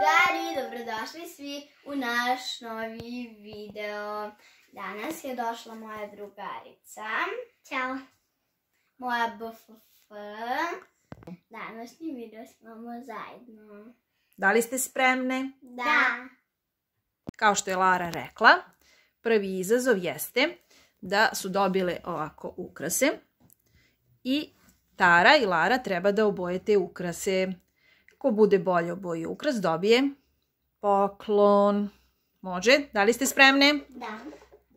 Drugari, dobrodošli svi u naš novi video. Danas je došla moja drugarica. Ćao. Moja BFF. Današnji video snimamo zajedno. Da li ste spremne? Da. Kao što je Lara rekla, prvi izazov jeste da su dobile ovako ukrase i Tara i Lara treba da oboje te ukrase. Ko bude bolje oboji ukras dobije poklon. Može? Da li ste spremne? Da.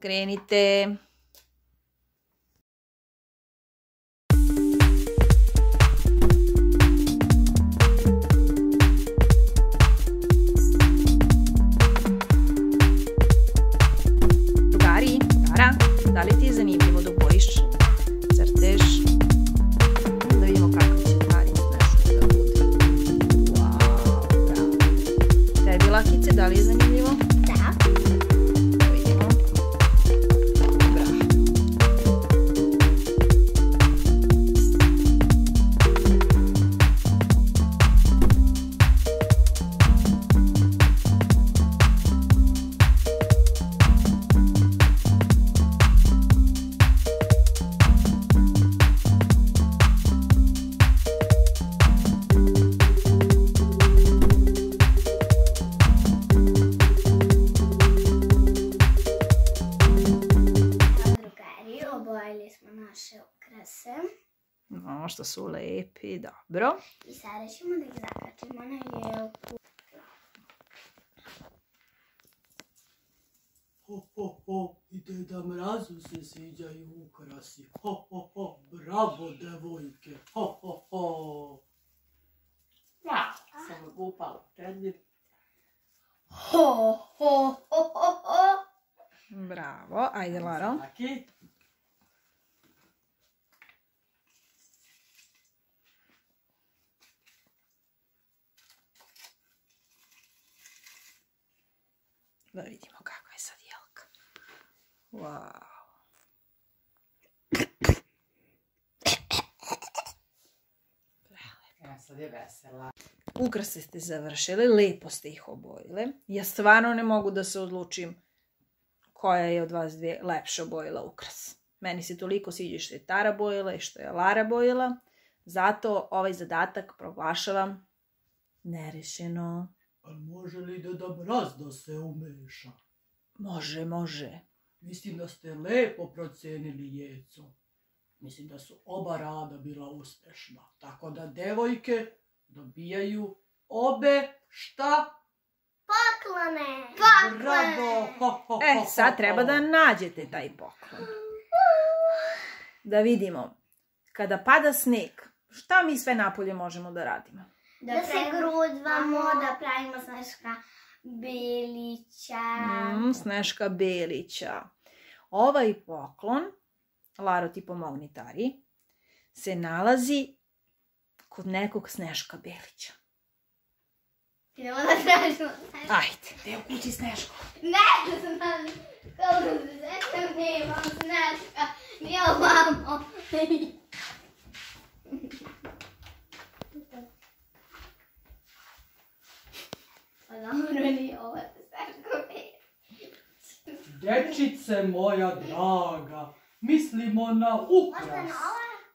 Krenite. Drugari, Tara, da li ti je zanimljivo da obojiš crtež? Da vidimo kako će Tari nešto da bude. Wow, bravo. Tebi, Lakice, da li je zanimljivo? Da. Da vidimo. Bravo. Drugari, obojili smo naše ukrase. No, što su lepi, dobro. I sada ćemo da ih zakačimo na jelku. Ho, ho, ho, i Deda Mrazu se sviđaju ukrasi. Ho, ho, ho, bravo, devojke. Ho, ho, ho. Ja, sam upala prednje. Ho, ho, ho, ho, ho. Bravo. Ajde, Laro. Taki. Da vidimo kakva je sad jelka. Wow. Ja, sad je vesela. Ukrase ste završili, lepo ste ih obojile. Ja stvarno ne mogu da se odlučim koja je od vas dvije lepše obojila ukras. Meni se toliko sviđa što je Tara bojila i što je Lara bojila. Zato ovaj zadatak proglašavam nerešeno. A može li Deda Mraz da se umeša? Može, može. Mislim da ste lepo procenili Jeco. Mislim da su oba rada bila uspešna. Tako da devojke dobijaju obe šta? Poklone. Bravo! Ho, ho, ho, ho, Sad treba ho. da nađete taj poklon. Da vidimo. Kada pada sneg, šta mi sve napolje možemo da radimo? Da se grudvamo, da pravimo Sneška Belića. Sneška Belića. Ovaj poklon, Laro, ti pomogni Tari, se nalazi kod nekog Sneška Belića. Idemo da tražimo Sneška. Ajde, gde je u kući Sneško? Ne znam, kako se sećam, nemam Sneška. Nije ovamo. Pa dobro, nije ovo Sneško Belić. Dečice moja draga, mislimo na ukras.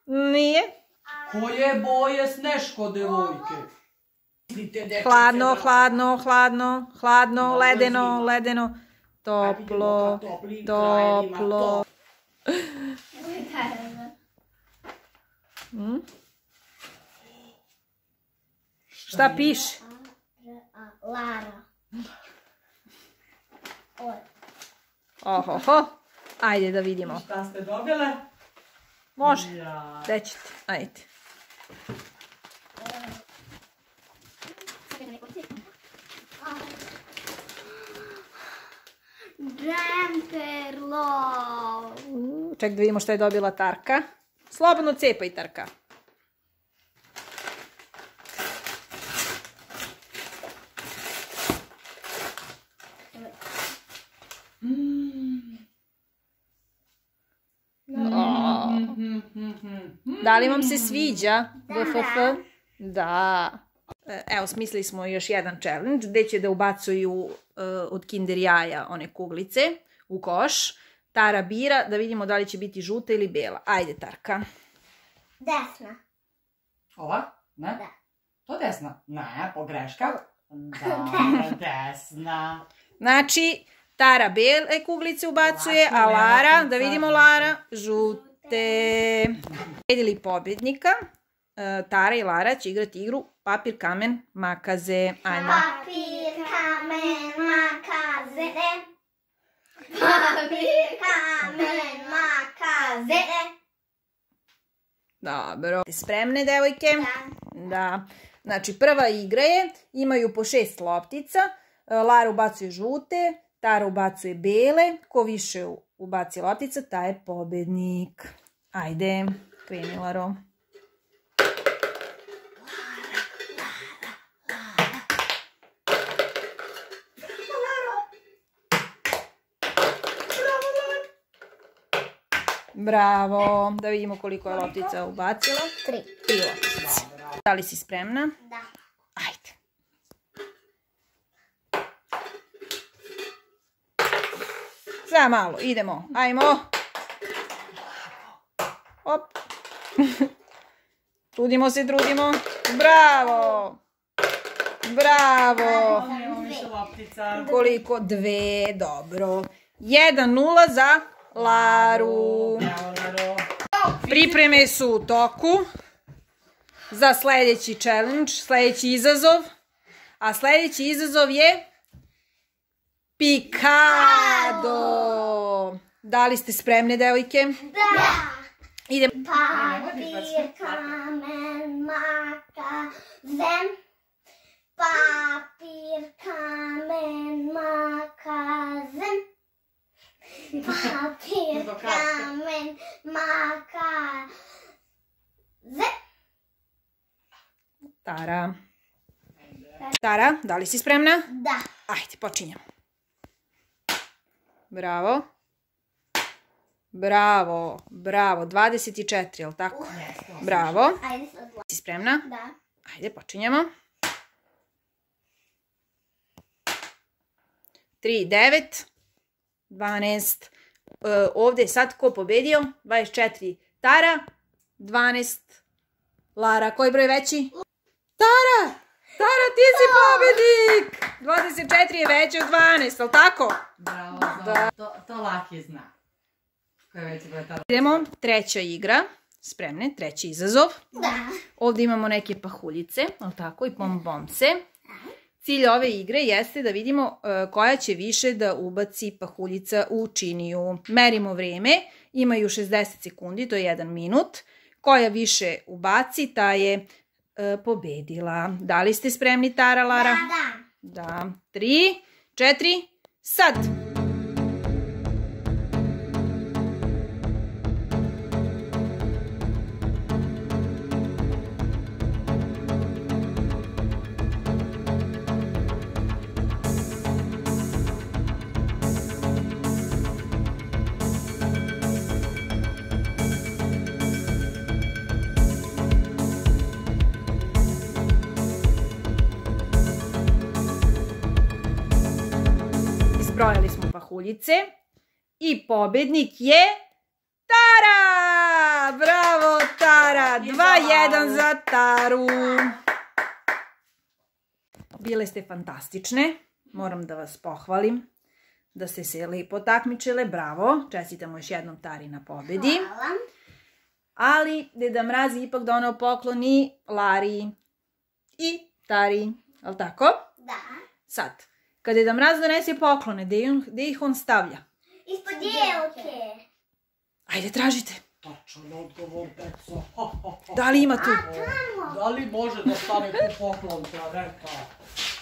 Nije. Koje boje Sneško, devojke? Hladno, hladno, hladno, hladno, ledeno, ledeno, toplo, toplo. Šta piše? Lara. Ohoho. Ajde da vidimo. Šta ste dobile? Može. Ja. Gde ćete? Ajde. Džemperlo. Ček da vidimo šta je dobila Tarka. Slobodno cepaj, Tarka. Da li vam se sviđa? BFF? Da. evo, smislili smo još jedan challenge gdje će da ubacuju od Kinder jaja one kuglice u koš. Tara bira da vidimo da li će biti žuta ili bela. Ajde, Tarka. Desna. Ova? Ne? Da. To desna? Ne, pogreška. Da, desna. Znači, Tara bele kuglice ubacuje, a Lara, da vidimo Lara, žute. Vidjeli pobjednika. Tara i Lara će igrati igru papir, kamen, makaze. Ajmo. Papir, kamen, makaze. Papir, kamen, makaze. Dobro. Spremne, devojke? Da. Znači, prva igra je, imaju po 6 loptica. Lara ubacuje žute, Tara ubacuje bele. Ko više ubaci loptica, taj je pobednik. Ajde, kreni, Laro. Bravo. Da vidimo koliko je loptica ubacila. 3 loptice. Da li si spremna? Da. Ajde. Sve malo, idemo. Ajmo. Op. Trudimo se, trudimo. Bravo. Bravo. Evo više loptica. Koliko? 2, dobro. 1-0 za Laru. Bravo, Laro. Pripreme su u toku za sljedeći challenge, sljedeći izazov. A sljedeći izazov je Pikado. Da li ste spremne, devojke? Da. Idemo. Papir, kamen, makaze. Papir, kamen, makaze. Papir, kamen, makaze. Tara. Tara, da li si spremna? Da. Ajde, počinjemo. Bravo. Bravo, bravo. 24, je li tako? Bravo. Ajde sad. Si spremna? Da. Ajde, počinjemo. 3, 9, 12. Ovdje je sad ko pobedio? 24 Tara, 12 Lara. Koji broj veći? Tara! Tara, ti si pobednik! 24 je veće od 12, ali tako? Bravo, Zora. To Laki zna. Koja već je ta... Idemo, treća igra. Spremne, treći izazov. Da. Ovdje imamo neke pahuljice, ali tako, i bombomce. Cilj ove igre jeste da vidimo koja će više da ubaci pahuljica u činiju. Merimo vreme, imaju 60 sekundi, to je 1 minut. Koja više ubaci, ta je pobedila. Da li ste spremni, Tara, Lara? Da. Da. 3, 4, sad! Izbrojali smo pahuljice i pobednik je Tara! Bravo, Tara! 2-1 za Taru. Bile ste fantastične. Moram da vas pohvalim da ste se lepo takmičile. Bravo. Čestitamo još jednom Tari na pobedi. Hvala. Ali Deda Mraz je ipak doneo pokloni Lari i Tari. Ali tako? Da. Sad, kad Deda Mraz donese poklone, gde ih on stavlja? Ispod jelke. Ajde, tražite. Tačan odgovor, deco. Da li ima tu? Da li može da stane tu poklonka, reka?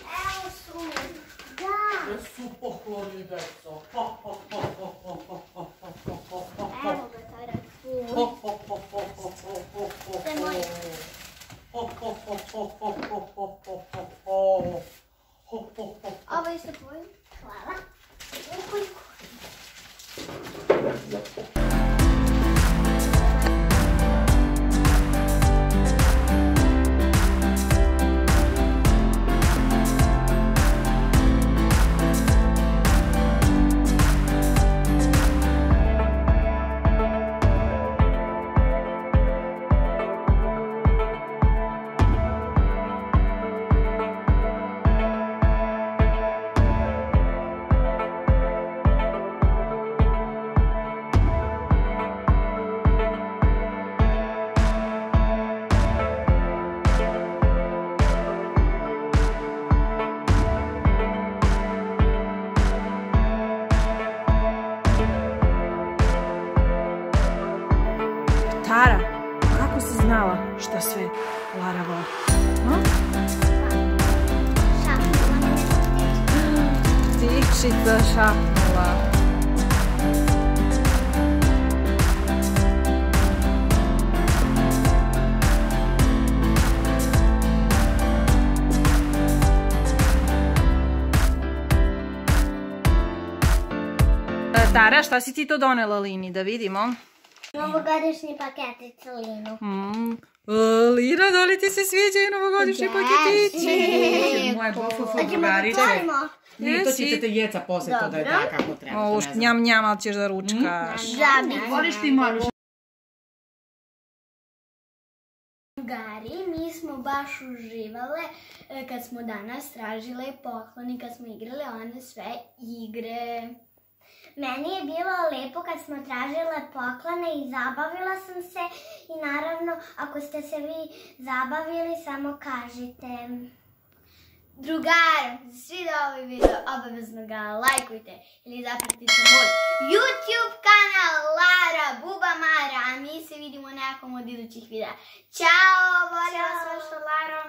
Evo su. Da. Gde su pokloni, deco? Evo ga, Tara, tu. To je moj. Ovo je isto tvoj. Hvala. Dušica šapnula. Tara, šta si ti to donela Lini, da vidimo? Novogodišnji paketić za Linu. Lina, da li ti se sviđaju novogodišnji paketići? Moje bofofo Hoćemo da drugarice. otvorimo? Nije to ćete jeca posle to da je da kako treba. to ne znam. Njam njam, ali ćeš da ručkaš. Voliš ti Maruš? Drugari, mi smo baš uživale kad smo danas tražile pokloni, kad smo igrale one sve igre. Meni je bilo lepo kad smo tražile poklone i zabavila sam se. I naravno, ako ste se vi zabavili, samo kažite. Drugar, svi da ovaj video, obavezno ga lajkujte ili zapratite moj YouTube kanal Lara Buba Mara, a mi se vidimo u nekom od idućih videa. Ćao, volim vas vaša Lara.